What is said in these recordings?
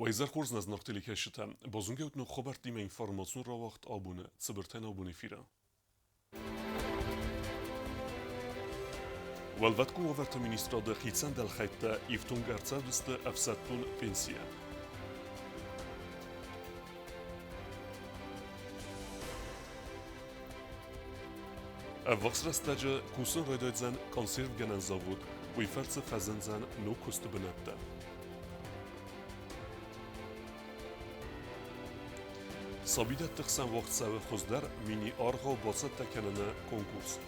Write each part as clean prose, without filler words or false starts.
وإذا خورز نزنقت لك هشتا بازونجا وتنو خبر ديما إنفورماسيون را وقت آبونه تبرتين آبونه فيرا والفتكو وفرت منيسترا دخيتسان دل خيطة يفتون غرتسا دست أفسدتون بنسيا أفوكس رستاجة كوسن ريدويتزان كونسيرف جنان زاود ويفرتس فزنزان نو كوست بنتا صبيدة تخسن وقت سوى خزدر ميني آرغا وباصت تكننا كونكورس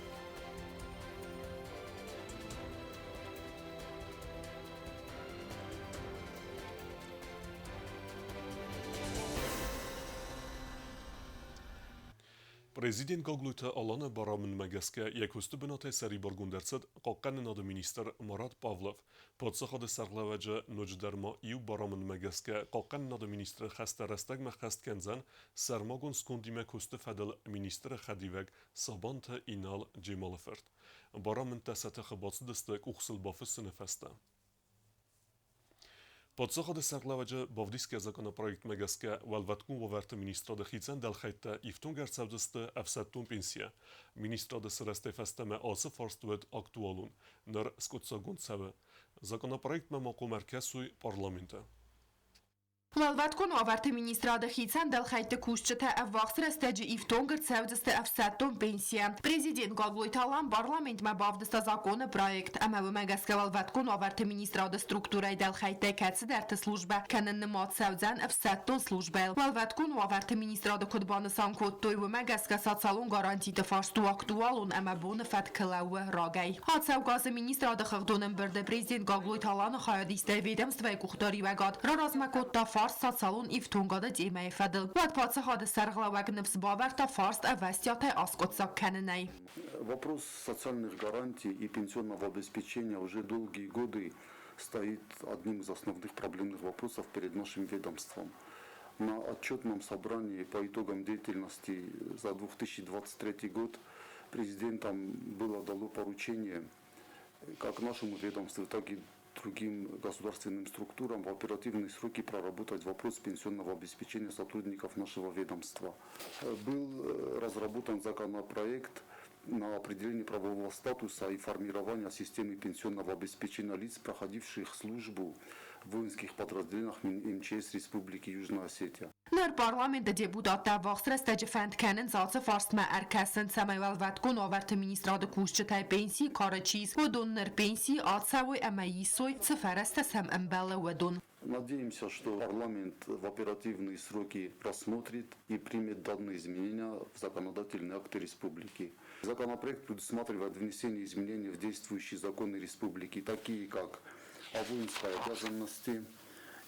Президент Гоглуйта Алана Барамын Магаске якусты бинате сари Баргундерцад қоққаны нады министр Марат Павлов подсахады сарлаваджа ночдарма ию Барамын Магаске қоққаны нады министр хаста растаг махаст кензан сармагун скундиме кусты фадал министр Хадивег Сабанта Инал Джемалаферт Барамын тасаты хабатсы дыстык ухсыл бафы сыныфаста Подсахады сарлаваджа бавдиске законопроект Магаске валваткун ваверты министра да хицен дал хайта ифтун гарцавдысты афсаттун пенсия. Министра да сырасте фастаме асы фарствует актуалун. Нар скутсагун цавы. Законопроект мамаку маркесуй парламента. Валваткун аварты министрада хицан дал хайты кушчата аввахсыр астаджи ифтонгар цавдысты афсаттун пенсия. Президент Галглуйталан парламент мабавдыста законы проект. Амавы магаска валваткун аварты министрада структурай дал хайты кацыдарты служба. Канынны мат цавдзан афсаттун служба. Валваткун аварты министрада кудбаны санкоттой вы магаска сацалун гарантиты фарсту актуалун амабуны фаткалауы рагай. Хатсавгазы министрада хагдунын бірді президент Галглуйталан хайадисты ведомствай кухтари вагад. Раразмакотта فارس سالون ایفتونگاده دیمه فدل وقت پادشاه سرغلا وگنفس باور تا فارس اوستیات اسکوتسا کننی. Вопрос социальных гарантий и пенсионного обеспечения уже долгие годы стоит одним из основных проблемных вопросов перед нашим ведомством. На отчетном собрании по итогам деятельности за 2023 год президентом было дано поручение как нашему ведомству, так и другим государственным структурам в оперативные сроки проработать вопрос пенсионного обеспечения сотрудников нашего ведомства. Был разработан законопроект на определение правового статуса и формирование системы пенсионного обеспечения лиц, проходивших службу в воинских подразделениях МЧС Республики Южная Осетия. Нар парламент депутат тавахсрас тажфанд канен зацı фарст ma erkesen samayval vatkun avart ministrada kuşçatay pensi karachis ودون нар pensi atsawy amayisoy цифараста сам амбала ودون. Надеемся, что парламент в оперативные сроки рассмотрит и примет данные изменения в законодательные акты республики. Законопроект предусматривает внесение изменений в действующие законы республики, такие как о воинской обязанности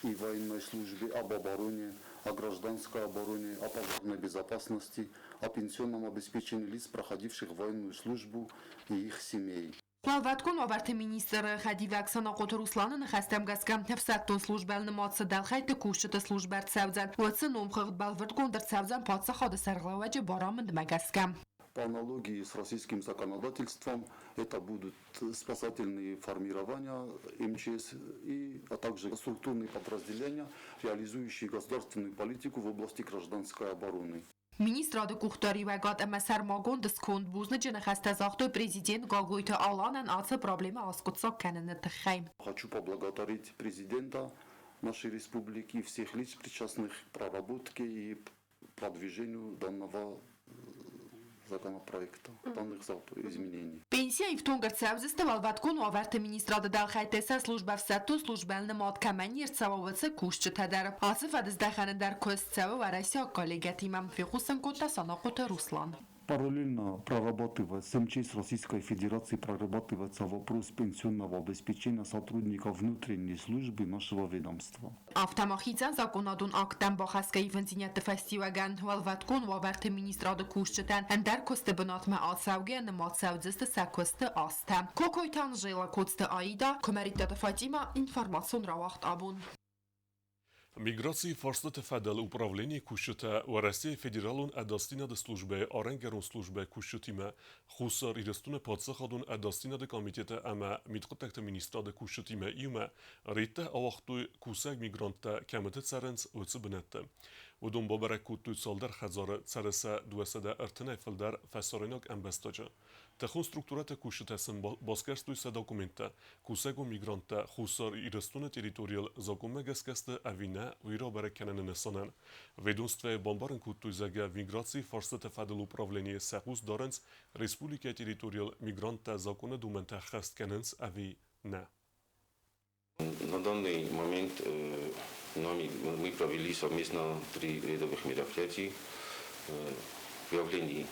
и военной службе, об обороне, о гражданской обороне, о пожарной безопасности, о пенсионном обеспечении лиц, проходивших военную службу и их семей. Валваткун аварты министр Хадивег Санакот Русланын хастам гаскам тефсаттун службалны матсы далхайты кушчыты службар цавзан. Ватсы номхығыт балвырд гондар цавзан патса ходы сарглаваджи барамын дмагаскам. По аналогии с российским законодательством, это будут спасательные формирования МЧС, а также структурные подразделения, реализующие государственную политику в области гражданской обороны. Министрады кухтари вагад эма сармагон дисконд бузны джина хастазахтой президент Галглуйта Аланан ацы проблема аскутсак кананы тыхайм. Хочу поблагодарить президента нашей республики и всех лиц, причастных к проработке и продвижению данного законопроекта, данных изменений. Пенсия ифтонгар цавзисты валваткун аварты министрады далхайтеса служба всатту службалны мод каманир цававацы кушчы тадар. Асыф адыздаханы дар көз цавы варасия коллегатимам фихусан кота санакота Руслан. Параллельно прорабатывается, с МЧС Российской Федерации прорабатывается вопрос пенсионного обеспечения сотрудников внутренней службы нашего ведомства. Автомахицан законадун актан бахаска ивензинятты фестиваган валваткун ваварты министрады кушчытан андар косты бынатма асауген матсаудзысты сакосты аста. Кокойтан жила кодсты Аида, комаритата Фатима, информацион равахт абун. Migracji forstet fedel upravlenie kushte u России federalun adastina de slужбе orengerun slужбе kushutime khusar idestune podsakhadun adastina de komitete ama mitqotakte ministra de kushutime iume rite awaqtu kusag migranta kamete tsarens utsbnette udum bobarek kutu soldar khazar tsaresa duasada artene feldar fasorinok ambastoja Tehun strukturate kushtetesen boskerstuisa dokumenta kusego migranta khusar idestune territorial zakumegaskaste avina uiro berekenen sonen ведомстве бомбарен кутуизага миграции форсете фадел управление сахус доренц республика территориал мигранта законе думента хасткененс ави на. На данный момент мы провели совместно 3 рядовых мероприятий. Выявлений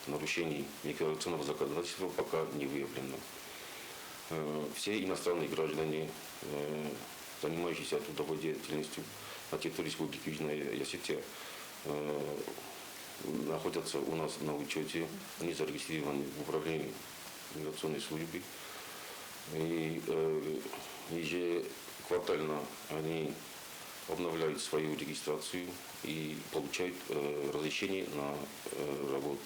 нарушений миграционного законодательства пока не выявлено. Все иностранные граждане, занимающиеся трудовой деятельностью на территории Республики Южная Осетия, находятся у нас на учете, они зарегистрированы в управлении миграционной службы. И ежеквартально они обновляют свою регистрацию и получают разрешение на работу.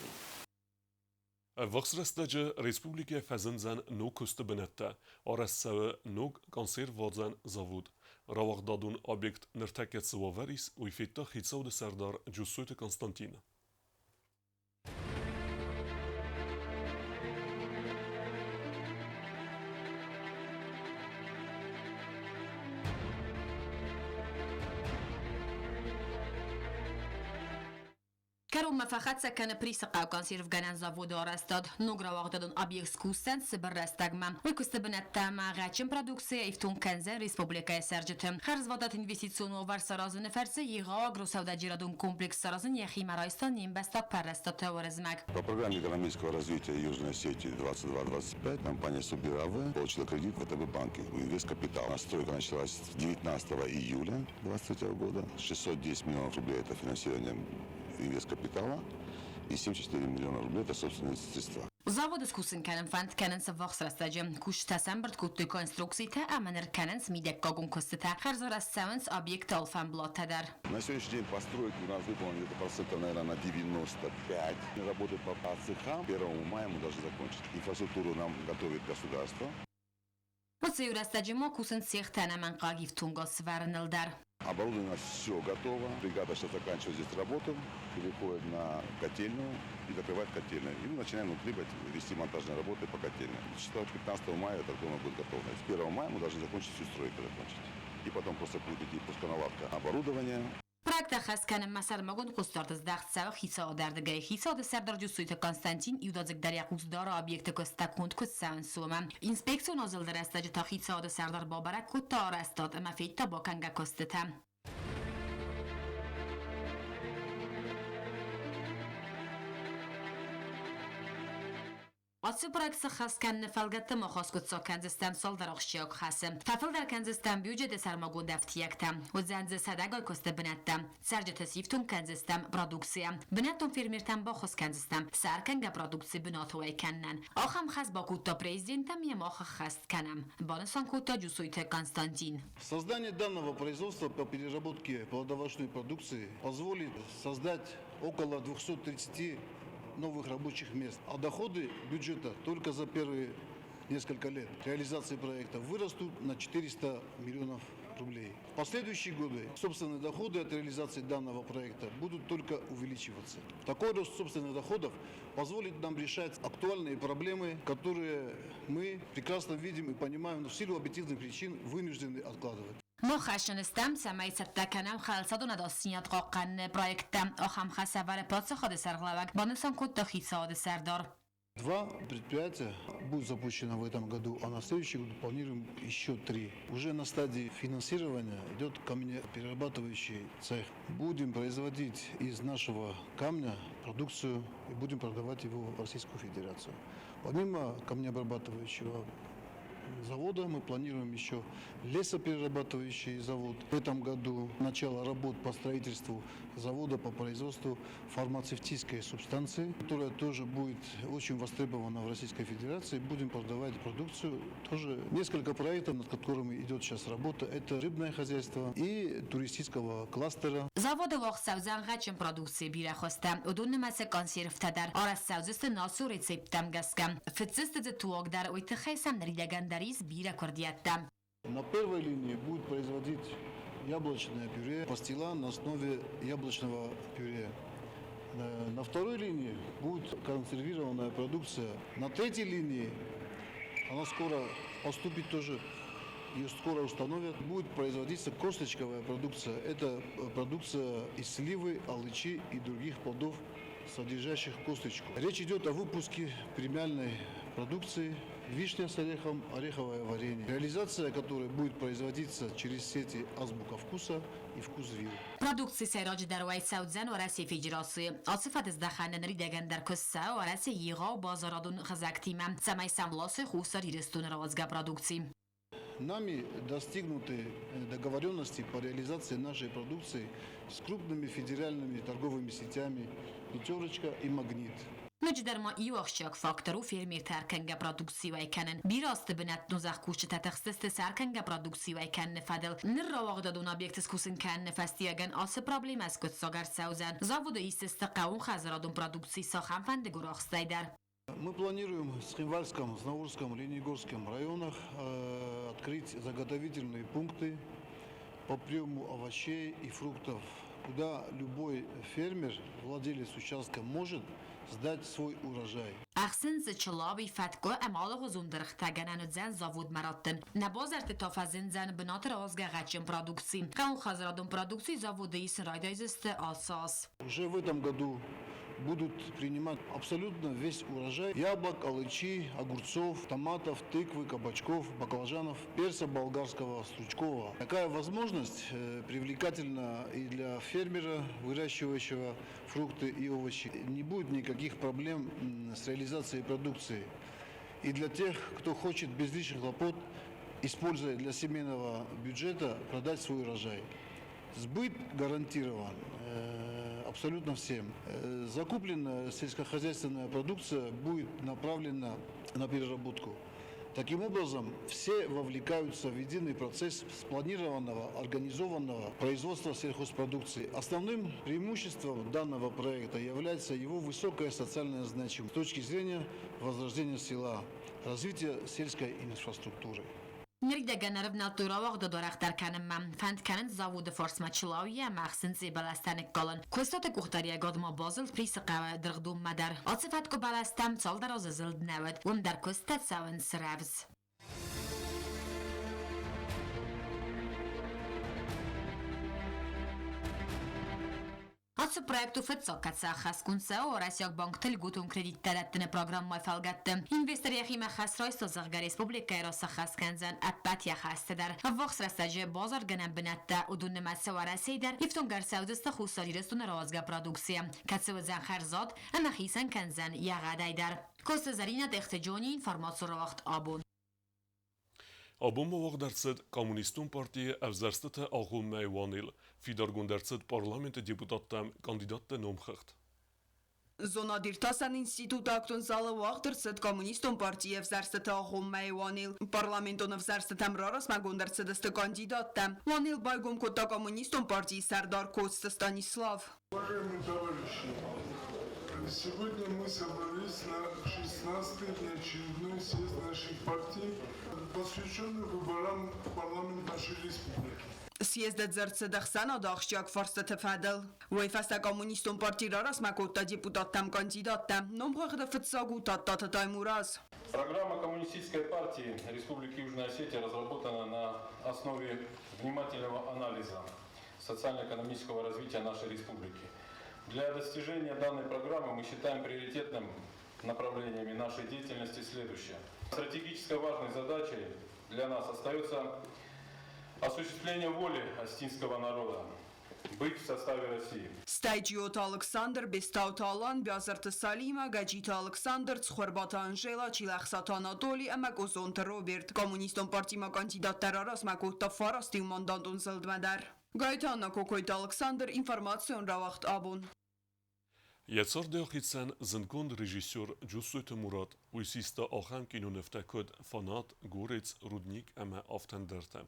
Вахсрастаджа Республика Фазензан ну кустебенетта, орасса ну консервозан завод. Равах дадун объект нертакет суваварис, уйфетта хитсауд сардар Джусуйте Константин. كروم فقط سكن بريس قاوكان سيرف جنان زافود أرستاد نقرا وقتدون أبيكس كوسن سبر رستجما ويكستبنت تاما غاتشم برودكسي إفتون كنزن ريسبوبليكا سرجتم خرز وادات إنفستيسيون وفر سرازن فرسي يغا أغروساودا جيرادون كومبлекс سرازن يخي مرايستان نيمبستا برستاد تورزمك. По программе экономического развития Южной Осетии 22-25 компания Субиравы получила кредит в ВТБ банке у Инвесткапитал. Настройка началась 19 июля 2023 года. 610 миллионов рублей это финансирование Инвесткапитала и 74 миллиона рублей это собственные средства. Завод скусен كانن فند كانن سفاخ سرستاجم كوش تسمبرت كوتو كونسترукции та аманер كانن смидек когун костета харзор ассаунс объект алфан блот тадar. На сегодняшний день постройки у нас выполнены где-то процентов, наверное, на 95. Работает по цехам. 1 мая мы должны закончить. Инфраструктуру нам готовит государство. وسيور استاجمو كوسن سيخ تانا من قاقيف تونغوس варнелдар. Оборудование у нас все готово. Бригада сейчас заканчивает здесь работу, переходит на котельную и закрывает котельную. И мы начинаем внутри вести монтажные работы по котельной. 15 мая этот дом будет готов. С 1 мая мы должны закончить всю стройку. И потом просто будет идти пусконаладка оборудования. Проект خاص كان مسار مگون قصدارت زدخت سوخ خیسا دردگاه خیسا د سردار جسویت کنستانتین ایودازک در یقوز دار آبیکت کستکوند کت سان سوما اینسپکسیون آزل در استاج تا خیسا د سردار بابرک کت تار استاد اما فیتا با کنگا کستتم Отцы проекта хаскен фалгатта махаскут соканзестан сол در اخشیاک خاسم تفل در کنزستان بیوجد سرماگون دفتیاکتم و زنز صدقای کسته بنتم سرج تصیفتون کنزستم پرودوکسیم بنتون فیرمیرتم با خس کنزستم سرکنگ پرودوکسی بناتوی کنن آخم خاص با کوتا президентом я мах хаст канам балансан кута Джусуйте Константин. Создание данного производства по переработке плодовочной продукции позволит создать около 230 новых рабочих мест. А доходы бюджета только за первые несколько лет реализации проекта вырастут на 400 миллионов рублей. В последующие годы собственные доходы от реализации данного проекта будут только увеличиваться. Такой рост собственных доходов позволит нам решать актуальные проблемы, которые мы прекрасно видим и понимаем, но в силу объективных причин вынуждены откладывать. مخشنستم سمیت تکنم خالصادو نداستیات قاقن проектам آخم خسابر پاس خود سرغلوک با نسان کد تا خیساد سردار. 2 предприятия будут запущены в этом году, а на следующий год планируем еще 3. Уже на стадии финансирования идет камнеперерабатывающий цех. Будем производить из нашего камня продукцию и будем продавать его в Российскую Федерацию. Помимо камнеобрабатывающего завода. Мы планируем еще лесоперерабатывающий завод. В этом году начало работ по строительству завода по производству фармацевтической субстанции, которая тоже будет очень востребована в Российской Федерации. Будем продавать продукцию. Тоже несколько проектов, над которыми идет сейчас работа. Это рыбное хозяйство и туристического кластера. Завод Лохсавзан гачем продукции бира хостам. Удуннемасе консервтадар. Арасавзуст насу рецептам гаскам. Фицистезе туогдар уйтхайсам нридягандарис бира кордияттам. На первой линии будет производить яблочное пюре, пастила на основе яблочного пюре. На второй линии будет консервированная продукция. На третьей линии она скоро поступит тоже, ее скоро установят. Будет производиться косточковая продукция. Это продукция из сливы, алычи и других плодов, содержащих косточку. Речь идет о выпуске премиальной продукции вишня с орехом, ореховое варенье, реализация которой будет производиться через сети «Азбука вкуса» и «Вкус Вилл». Продукции сайроджи даруай саудзан вараси фиджирасы. Асифат издаханен ридаган дар кусса вараси йига базарадун хазактима. Самай самласы хусар ирестун разга продукции. Нами достигнуты договоренности по реализации нашей продукции с крупными федеральными торговыми сетями «Пятерочка» и «Магнит». Ночдарма иохшак фактору фермер тарканга продукции вайканен. Бирасты бинат нузах кушча татахсысты сарканга продукции вайканне фадыл. Нирравагдадун объекты скусын канне фастияган асы проблема скут сагар саузан. Заводы истысты қаун хазарадун продукции сахан фандегурахстайдар. Мы планируем в Схимвальском, Знаурском, Ленигорском районах открыть заготовительные пункты по приему овощей и фруктов, куда любой фермер, владелец участка, может сдать свой урожай. Ахсен зачелаби фатко амалого зундырхтаганан зан завод мараттын. На базарты тафазен зан бинатыр азгагачем продукции. Каун хазарадун продукции завода исен райдайзысты асас. Уже в этом году будут принимать абсолютно весь урожай яблок, алычи, огурцов, томатов, тыквы, кабачков, баклажанов, перца болгарского, стручкового. Такая возможность привлекательна и для фермера, выращивающего фрукты и овощи. Не будет никаких проблем с реализацией продукции. И для тех, кто хочет без лишних хлопот, используя для семейного бюджета, продать свой урожай. Сбыт гарантирован абсолютно всем. Закупленная сельскохозяйственная продукция будет направлена на переработку. Таким образом, все вовлекаются в единый процесс спланированного, организованного производства сельхозпродукции. Основным преимуществом данного проекта является его высокая социальная значимость с точки зрения возрождения села, развития сельской инфраструктуры. Нридаган равнатура вагда дорахтар канам фанд канен заводы форсмачилауия махсин зебаластаник калан. Костата кухтария гадма базыл присaqava дыргдум мадар. Атсифатко баластам цалдар азызылд навад. Умдар костат савын сравз. Atsu projektu fıtsakatsa xaskunsa o Rasyak Bank tilgutun kredit terettine programma felgettim. Investor yaxima xasraj Sazagga Respublika rasa xaskanzan appat yaxastedar. Vaqs rastaje bazar ganem binette udun massa wa rasider iftungar saudista khusari restun razga produksiya. Katsevzan xarzad ama xisan kanzan yağadaydar. Kosta zarinat ehtijoni informatsiya vaqt abun. Abum wagdartsed Kommunistun Partiye evzerstete algun meywanil. Fidargundertsed parlamente deputattam kandidatte nomgecht. Zonadիրտասան ինստիտուտ ակտուն զալը վաղդրցըտ կոմունիստոն պարտիև զարստը աղում մայ վանիլ, պարլամենտոնով զարստը մրարս մագոնդրցը դստը կանդիդատը, վանիլ բայգում կոտա կոմունիստոն պարտիի սարդար կոցտը Станислав. Уважаемые товарищи, сегодня мы собрались на 16-й неочередной съезд нашей партии, посвященный выборам в парламент нашей республики. Съезда дзърце дъхсана дахщак фарста тефадъл. Уайфаста комунистон партирарас макотта депутаттам кандидаттам. Номхахда фытсагу таттата таймураз. Программа Коммунистической партии Республики Южная Осетия разработана на основе внимательного анализа социально-экономического развития нашей республики. Для достижения данной программы мы считаем приоритетным направлениями нашей деятельности следующее. Стратегической важной задачей для нас остается осуществление воли осетинского народа быть в составе России. Ստայջիոտ Ալեքսանդր Բեստաուտալան Բյազարթը Սալիմա Գաջիթ Ալեքսանդր Ցխորբատա Անժելա Չիլախսատ Անատոլի Ամակոզոնտ Ռոբերտ Կոմունիստոն պարտիմա կանդիդատ Տարարաս Մակուտա Ֆարաստի Մանդանդուն Զլդմադար Գայթանա Կոկոյտ Ալեքսանդր ինֆորմացիոն Ravagt Abun Jetzt Deochitsen sind Grund Regisseur Jussuite Murat, Uisista Ocham Kinuneftekod Fanat Goritz Rudnik Eme Aftenderte.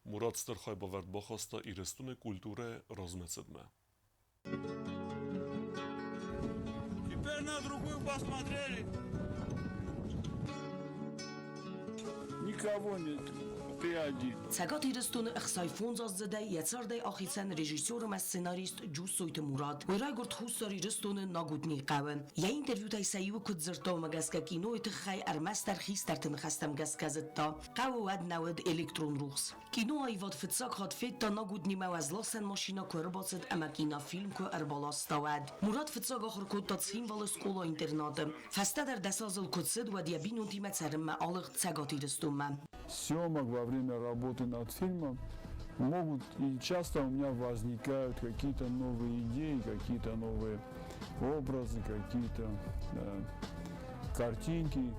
Murat Sterchai Bavert Bochasta Irestune Kulture Rozmecedme. Теперь на другую посмотрели. Никого нет. Ты один. Ցագատ իրստուն ըխսայֆուն զազդե եծարդե ախիցեն ռեժիսորը մաս սցենարիստ Ջուսոյտ Մուրադ վիրայգորտ խուսարի իրստունը նագուտնի qավն я интервью тайсаю кудзырто магазка кино это хай армастер хистартын хастам газказытта qавуад навд электрон рухс кино айвод фцак хат фетта нагудни мавазлосен машина көрбацет амакина фильм ко арбаластавад Мурад фцак ахыр кодтат символ школа интерната фастадар дасазыл кодсед вад я бинунти мацарым алых цагат ирстума Съемок во время работы над фильмом могут и часто у меня возникают какие-то новые идеи, какие-то новые образы, какие-то картинки.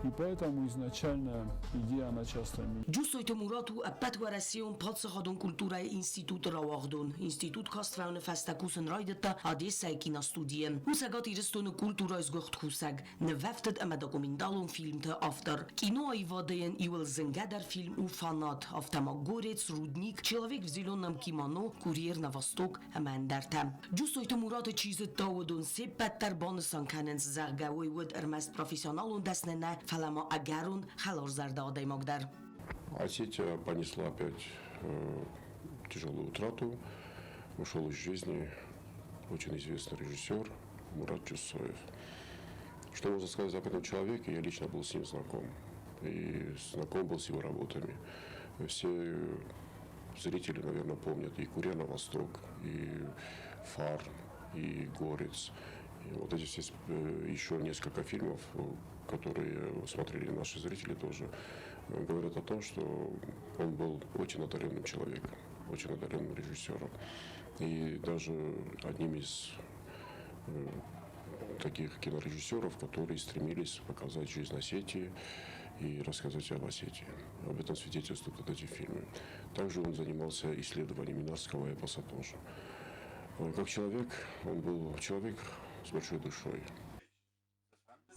И поэтому изначально идея она часто меняется. Ջուսոյտ Մուրատու ապատվարասիոն փածխադոն կուլտուրայի ինստիտուտ Ռավաղդոն ինստիտուտ կաստվանը ֆաստակուսն ռայդտա ադեսայ կինոստուդիեն ուսագատ իրստոնը կուլտուրայս գողթքուսագ նվեֆտդ ամադոկումենտալոն ֆիլմը ավտոր кино айваден ивэл зенгадар фильм у фанат автомагорец рудник человек в зеленом кимоно курьер на восток амандарта Ջուսոյտ Մուրատը чизы таудон сепаттар бонусан каненс заргавой вод армаст профессионалон даснена Фалама Агарун Халорзарда Одаймогдар. Осетия понесла опять тяжелую утрату. Ушел из жизни очень известный режиссер Мурат Чусоев. Что можно сказать об этом человеке? Я лично был с ним знаком. И знаком был с его работами. Все зрители, наверное, помнят и «Курьер на восток», и «Фар», и «Горец». И вот эти все еще несколько фильмов, которые смотрели наши зрители тоже, говорят о том, что он был очень одаренным человеком, очень одаренным режиссером. И даже одним из таких кинорежиссеров, которые стремились показать жизнь Осетии и рассказать об Осетии. Об этом свидетельствуют вот эти фильмы. Также он занимался исследованием Нарского эпоса тоже. Как человек, он был человек с большой душой.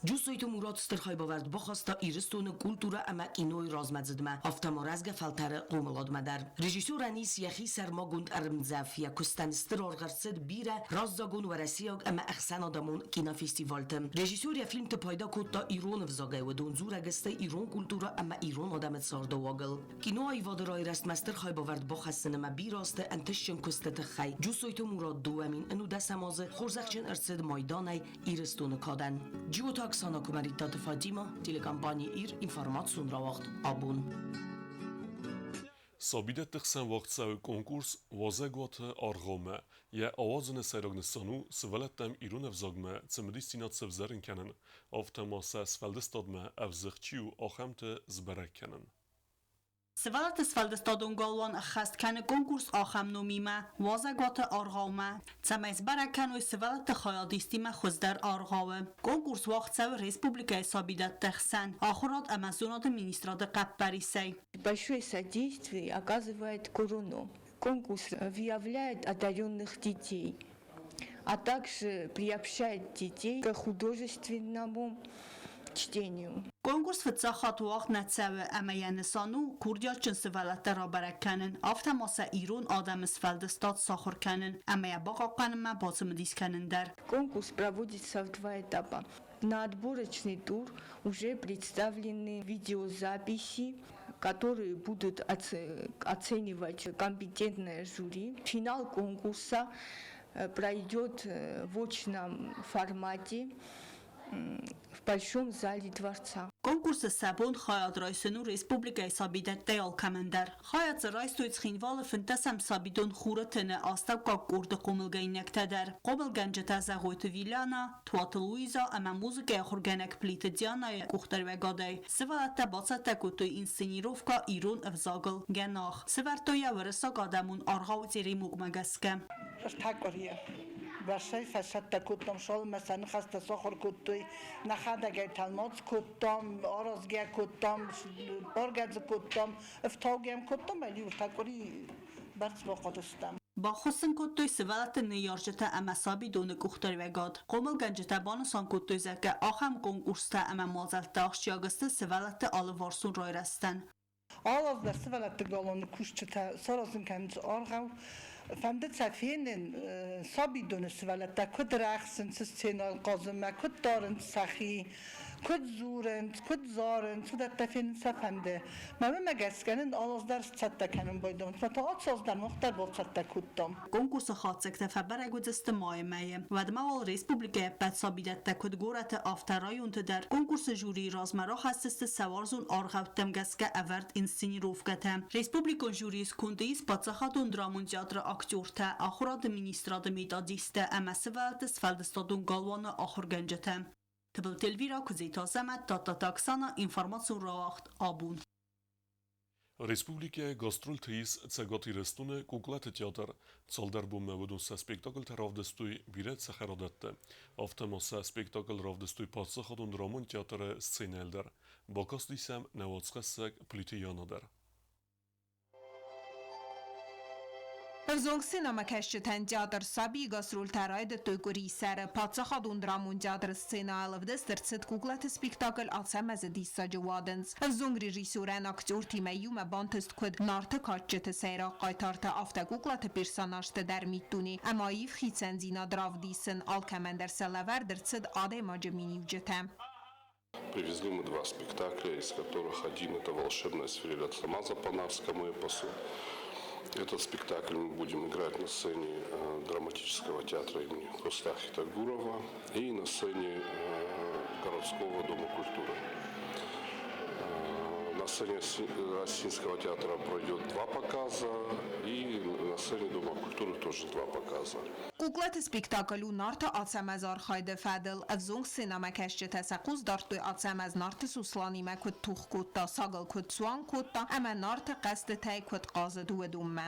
Ջուսոյտ Մուրադ Ստրխայ բավարդ բախաստա իրստոնը կուլտուրա ամա կինոյ ռազմածդմա ավտամորազգա ֆալտարը ղոմլոդմադար Ռեժիսոր անիս яхի սարմագունդ արմձաֆ якուստան ստր օրղարցդ բիրա ռազզագուն վարասիոգ ամա ախսան ադամուն կինոֆեստիվալտը Ռեժիսոր я фильм-то пайда кодта Иронов загайвадун зурагаста Ирон культура амма Ирон адамет сардовагл кино айвадырай растмастер хай бавард бахасынама бирасты антышчын кустаты хай Ջուսոյտ Մուրադ дуамин ыну дасамазы хорзахчын арцед майданай իրստոնը կադան Ակսանա Կումարիտատը Ֆատիմա, տելեկամպանի իր ինֆորմացիոն Ravagt Abun Sabide tixsen vaqtsav konkurs vazegwate argome ya awazın serognesanu svelettem irun evzagme cemristinat sevzerin kenen avtemasa sfeldestadme evzıqçiu axamte zberekkenen Սվալատը սվալդստադուն գոլվան խաստքանը կոնկուրս ախամնումիմը, վազագոտը արղավմը, ծամայս բարական ու սվալատը խայադիստիմը խուզդար արղավը, կոնկուրս վաղցավը Республикայի Сабидат Техсан, ախորատ Амазонаты министрады Каппарисей. Большое содействие оказывает Куруну. Конкурс выявляет одаренных детей, а также приобщает детей к художественному чтению. Կոնկուրս վծախատ ուաղ նացավը ամայանսանու կուրդյաչն սվալատը ռաբարականն ավտամասա իրուն ադամը սվալդստատ սախորկանն ամայա բաղականմա բացմդիսկաննդար. Конкурс проводится в два этапа. На отборочный тур уже представлены видеозаписи, которые будут оценивать компетентное жюри. Финал конкурса пройдет в очном формате в Большом зале дворца. Կոնկուրսը սաբոն խայադրայսնու ռեսպուբլիկայի սաբիդետ տեալ կամենդար։ Խայածը ռայստույց խինվալը ֆնտասամ սաբիդոն խուրը թնը աստավ կակուրդը կոմılgայինեք տեդեր։ Կոմılgան ջտազաղույթը վիլանա, թուատը լուիզա, ամա մուզիկա խորգանակ պլիտը դյանայ կուխտերվեգադայ։ Սվալատա բացատակուտույ ինսցենիրովկա իրուն վզագլ գենախ։ Սվարտոյա վրսակ ադամուն արղավուցերի մուգմագասկը։ Շտակորիա Başay fashatta kuttum şol mesela hasta sohor kuttuy nahada geltalmots kuttum orozga kuttum borgaz kuttum iftogam kuttum ali takori bars boqodistam Բախոսն կոտոյ սվալատը նյորջտա ամասաբի դոնը կուխտերվեգոդ Կոմլ գանջտա բանոսան կոտոյ զակը ախամ կոնկուրստա ամա մոզալտա աղջիագստը սվալատը ալը վարսուն ռոյրաստան Alazda svalatı golonu kuşçuta sorozun kendisi orgav Fanda tsafinin sabidonu svalata kud raxsın scenal qazma kud darın sahi kud zuren kud zaren sudatta fin safande Mama magaskanın alazdar tsatta kanın boydum Mata atsazdan muhtar bol tsatta kuttum Konkursa xatsakta fabaragudist maymaya Vadmaval Respublikaya pat sabidatta kud gorata aftarayunta dar Konkursa juri razmara xassist savarzun argavtam gaska avart inscenirovkata Respublikon juris kundis patsaxatun dramun teatr aktyorta axuradı ministradı medadiste amasıvaltı sfaldistadun galvanı axur gəncətə Tıbıl telvira kuzeyta zamet tatataksana informasyon ravaxt abun Республикия гастрол триз цеготи рестуне куклате театр цалдарбум мевудун са спектакль таравдестуй бирет сахародетте автомоса спектакль равдестуй патсахадун драмон театры сценелдер бакастисам навацхасак плитиянадер Vzong sinema-kəşçətən teatr sabi qasrol təraydə tögüri sərə patsaxadun dramun teatr scena alıvdı stırtsıt kuklati spektakl alsaməzə dissa cıvadınız. Vzong rejisörən aktyor timəyyumə bantist kud nartı kaççıtı seyra qaytartı afta kuklati personajtı dərmittuni. Əmayif xitsən zina dravdisın alkəməndər sələvərdir цid ademacı minivcətə. Привезли мы два спектакля, из которых один это «Волшебная свирель» от Самаза по Нарскому эпосу. Этот спектакль мы будем играть на сцене драматического театра имени Костахи Тагурова и на сцене городского дома культуры. На сцене Осинского театра пройдет два показа и на сцене Дома культуры тоже два показа. Կուկլետ սպիկտակլու նարդը ացամեզ արխայդը ֆադել ավզոնք սինամա կեշջը տեսակուզ դարտույ ացամեզ նարդը սուսլանի մեկուտ թուխ կուտտա սագլ կուտ սուան կուտտա əmə նարդը qəստը təy կուտ qazı դուեդում մə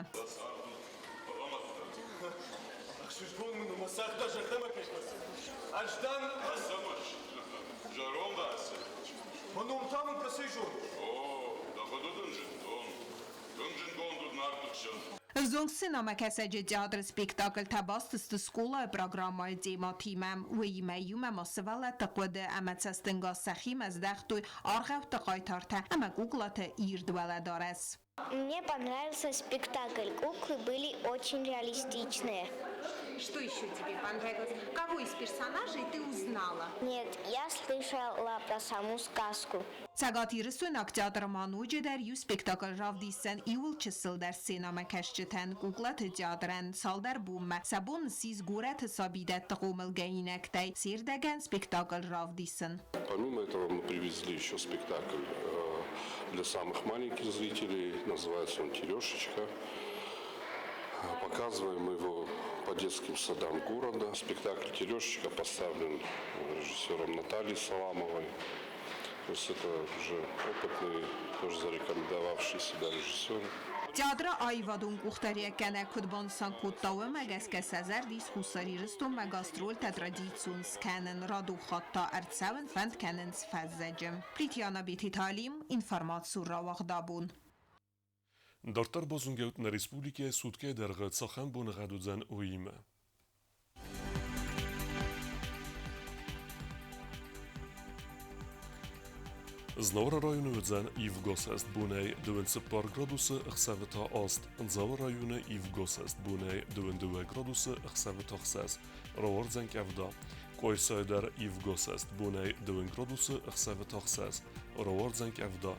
Vzong sinema kəsəcə teatr spektakl təbastısты skola proqramı dematимəm Uyiməyumə masıvalə təqvədə əmətsəstınqa səxim əzdəxtüy arğavtı qaytartə əmə quglatı irdvələ darəs. Мне понравился спектакль. Куклы были очень реалистичные. Что еще тебе понравилось? Кого из персонажей ты узнала? Нет, я слышала про саму сказку. Ցագատիրը սունակ теаտրմանուջը դեր յու սպեկտակլ ռավդիսեն իուլ չսլ դեր սինամա կեշջտեն կուկլաթը театрեն սալդար բումը սաբուն սիզ գուրաթը սաբիդət տղումլ գայինեկտայ սիրդագան սպեկտակլ ռավդիսեն. Помимо этого мы привезли еще спектакль для самых маленьких зрителей, называется он «Терешечка». Показываем мы его по детским садам города. Спектакль «Терешечка» поставлен режиссером Натальей Саламовой. То есть это уже опытный, тоже зарекомендовавший себя режиссер. Театра այվադուն կուխտարիականը կուտբոնսան կուտտավը մագասկա սազարդիս խուսարիրստում մագաստրոլ տետրադիցուն սկանն ռադու խատտա արցավն ֆանդկանն սվազաջım. Պրիտյանա բիթի թալիմ ինվարմացու ռավաղդաբուն. Դարտար բոզունգեուտն Ռեսպուլիկիա սուտկե դերղը ծախան բուն ғադուձան ուիմը. Znova rajonu vëdzan i vgosest bunej 2 gradusy xsavita ast. Nzava rajonu i vgosest bunej 2 gradusy xsavita xses. Rovordzen kavda. Koysayder i vgosest bunej 2 gradusy xsavita xses. Rovordzen kavda.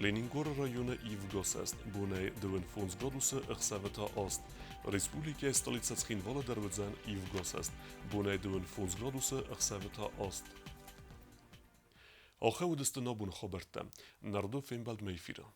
Leningor rajonu i vgosest bunej 2 gradusy xsavita ast. Respublika stolica Tsxinvala dervëdzan i vgosest bunej 2 gradusy xsavita ast. آخه ودست نابون خبرته نردو فين بعد ما يفيره